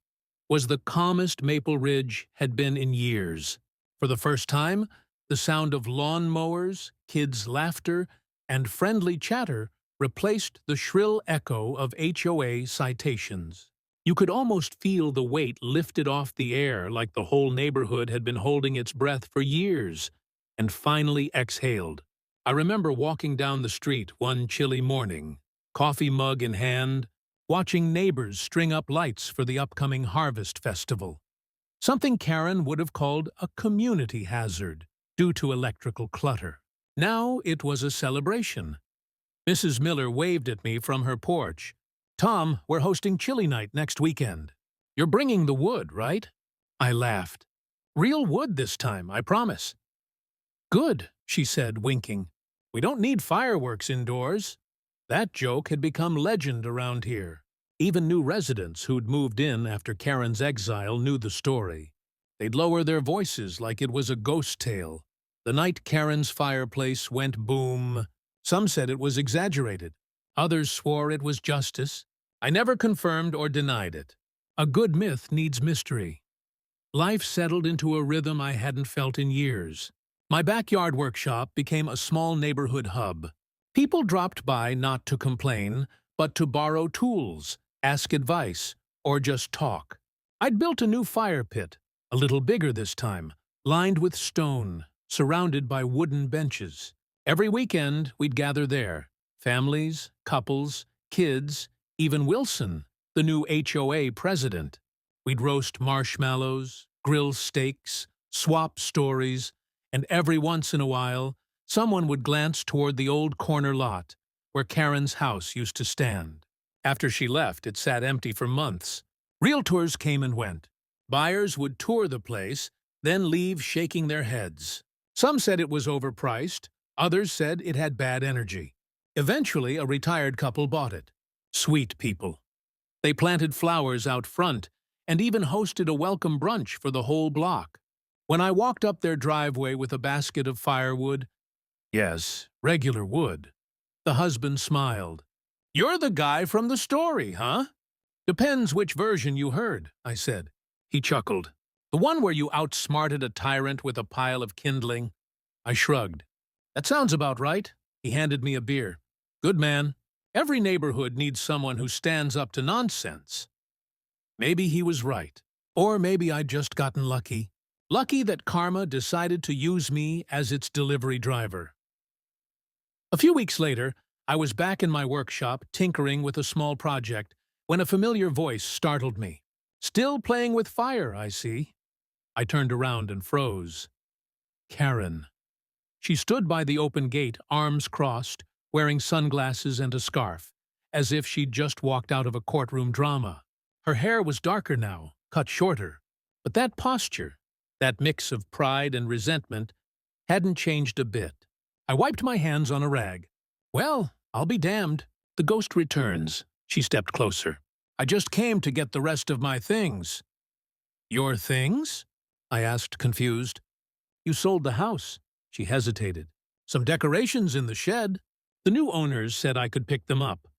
was the calmest Maple Ridge had been in years. For the first time, the sound of lawn mowers, kids' laughter, and friendly chatter replaced the shrill echo of HOA citations. You could almost feel the weight lifted off the air, like the whole neighborhood had been holding its breath for years, and finally exhaled. I remember walking down the street one chilly morning, coffee mug in hand, watching neighbors string up lights for the upcoming harvest festival. Something Karen would have called a community hazard due to electrical clutter. Now it was a celebration. Mrs. Miller waved at me from her porch. "Tom, we're hosting chili night next weekend. You're bringing the wood, right?" I laughed. "Real wood this time, I promise." "Good," she said, winking. "We don't need fireworks indoors." That joke had become legend around here. Even new residents who'd moved in after Karen's exile knew the story. They'd lower their voices like it was a ghost tale. The night Karen's fireplace went boom, some said it was exaggerated. Others swore it was justice. I never confirmed or denied it. A good myth needs mystery. Life settled into a rhythm I hadn't felt in years. My backyard workshop became a small neighborhood hub. People dropped by not to complain, but to borrow tools, ask advice, or just talk. I'd built a new fire pit, a little bigger this time, lined with stone, surrounded by wooden benches. Every weekend, we'd gather there. Families, couples, kids, even Wilson, the new HOA president. We'd roast marshmallows, grill steaks, swap stories, and every once in a while, Someone would glance toward the old corner lot where Karen's house used to stand. After she left, it sat empty for months. Realtors came and went. Buyers would tour the place, then leave shaking their heads. Some said it was overpriced, others said it had bad energy. Eventually, a retired couple bought it. Sweet people. They planted flowers out front and even hosted a welcome brunch for the whole block. When I walked up their driveway with a basket of firewood, yes, regular wood, the husband smiled. "You're the guy from the story, huh?" "Depends which version you heard," I said. He chuckled. "The one where you outsmarted a tyrant with a pile of kindling?" I shrugged. "That sounds about right." He handed me a beer. "Good man. Every neighborhood needs someone who stands up to nonsense." Maybe he was right. Or maybe I'd just gotten lucky. Lucky that karma decided to use me as its delivery driver. A few weeks later, I was back in my workshop tinkering with a small project when a familiar voice startled me. "Still playing with fire, I see." I turned around and froze. Karen. She stood by the open gate, arms crossed, wearing sunglasses and a scarf, as if she'd just walked out of a courtroom drama. Her hair was darker now, cut shorter, but that posture, that mix of pride and resentment, hadn't changed a bit. I wiped my hands on a rag. "Well, I'll be damned. The ghost returns." She stepped closer. "I just came to get the rest of my things." "Your things?" I asked, confused. "You sold the house." She hesitated. "Some decorations in the shed. The new owners said I could pick them up."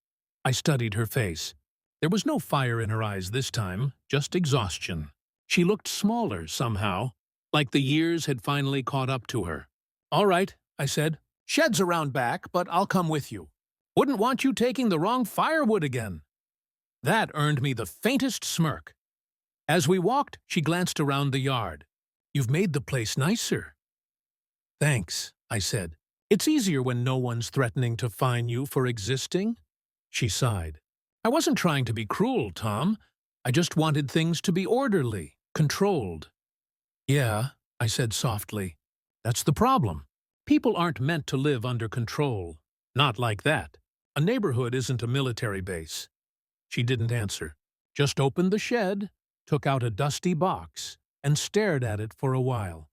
I studied her face. There was no fire in her eyes this time, just exhaustion. She looked smaller somehow, like the years had finally caught up to her. "All right," I said. "Shed's around back, but I'll come with you. Wouldn't want you taking the wrong firewood again." That earned me the faintest smirk. As we walked, she glanced around the yard. "You've made the place nicer." "Thanks," I said. "It's easier when no one's threatening to fine you for existing." She sighed. "I wasn't trying to be cruel, Tom. I just wanted things to be orderly, controlled." "Yeah," I said softly. "That's the problem. People aren't meant to live under control. Not like that. A neighborhood isn't a military base." She didn't answer, just opened the shed, took out a dusty box, and stared at it for a while.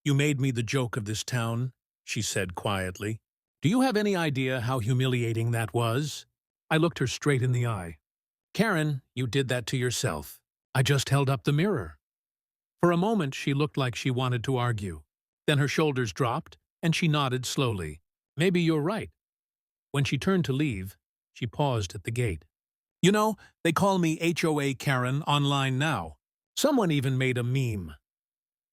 "You made me the joke of this town," she said quietly. "Do you have any idea how humiliating that was?" I looked her straight in the eye. "Karen, you did that to yourself. I just held up the mirror." For a moment, she looked like she wanted to argue. Then her shoulders dropped, and she nodded slowly. "Maybe you're right." When she turned to leave, she paused at the gate. "You know, they call me HOA Karen online now. Someone even made a meme."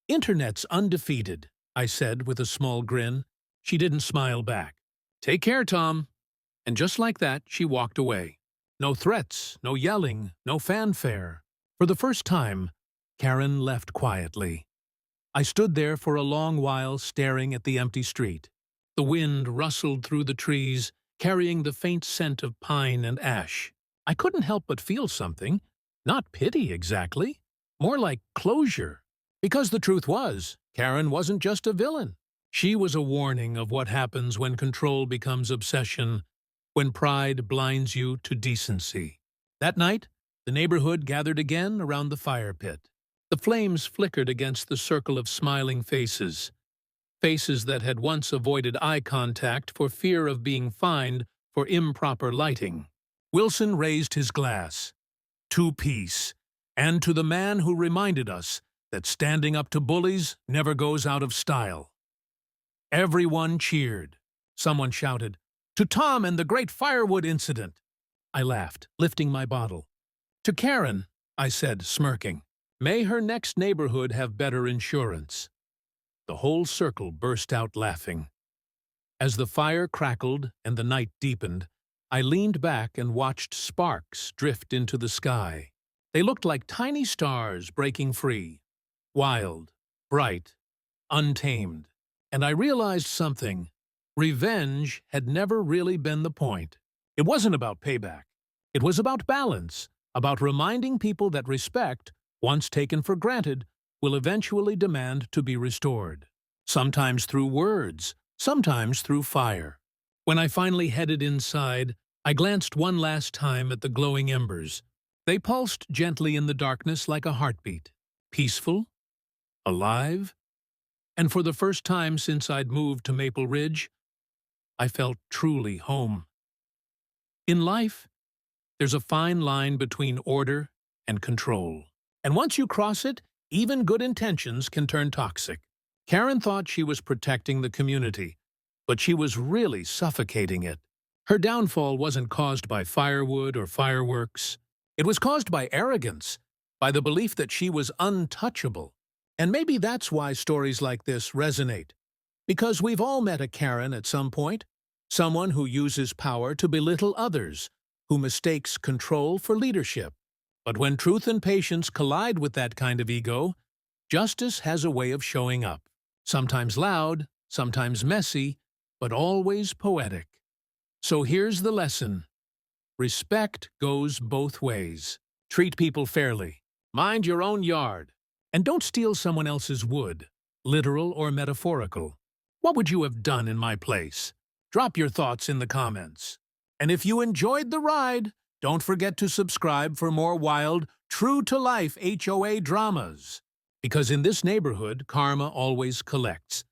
"Internet's undefeated," I said with a small grin. She didn't smile back. "Take care, Tom." And just like that, she walked away. No threats, no yelling, no fanfare. For the first time, Karen left quietly. I stood there for a long while staring at the empty street. The wind rustled through the trees, carrying the faint scent of pine and ash. I couldn't help but feel something. Not pity exactly, more like closure. Because the truth was, Karen wasn't just a villain. She was a warning of what happens when control becomes obsession, when pride blinds you to decency. That night, the neighborhood gathered again around the fire pit. The flames flickered against the circle of smiling faces. Faces that had once avoided eye contact for fear of being fined for improper lighting. Wilson raised his glass. To peace, and to the man who reminded us that standing up to bullies never goes out of style. Everyone cheered. Someone shouted, "To Tom and the great Firewood incident." I laughed, lifting my bottle. "To Karen," I said, smirking. "May her next neighborhood have better insurance." The whole circle burst out laughing. As the fire crackled and the night deepened, I leaned back and watched sparks drift into the sky. They looked like tiny stars breaking free. Wild, bright, untamed. And I realized something. Revenge had never really been the point. It wasn't about payback. It was about balance, about reminding people that respect, once taken for granted, will eventually demand to be restored. Sometimes through words, sometimes through fire. When I finally headed inside, I glanced one last time at the glowing embers. They pulsed gently in the darkness like a heartbeat, peaceful, alive, and for the first time since I'd moved to Maple Ridge, I felt truly home. In life, there's a fine line between order and control. And once you cross it, even good intentions can turn toxic. Karen thought she was protecting the community, but she was really suffocating it. Her downfall wasn't caused by firewood or fireworks. It was caused by arrogance, by the belief that she was untouchable. And maybe that's why stories like this resonate. Because we've all met a Karen at some point, someone who uses power to belittle others, who mistakes control for leadership. But when truth and patience collide with that kind of ego, justice has a way of showing up. Sometimes loud, sometimes messy, but always poetic. So here's the lesson. Respect goes both ways. Treat people fairly. Mind your own yard. And don't steal someone else's wood, literal or metaphorical. What would you have done in my place? Drop your thoughts in the comments. And if you enjoyed the ride, don't forget to subscribe for more wild, true-to-life HOA dramas. Because in this neighborhood, karma always collects.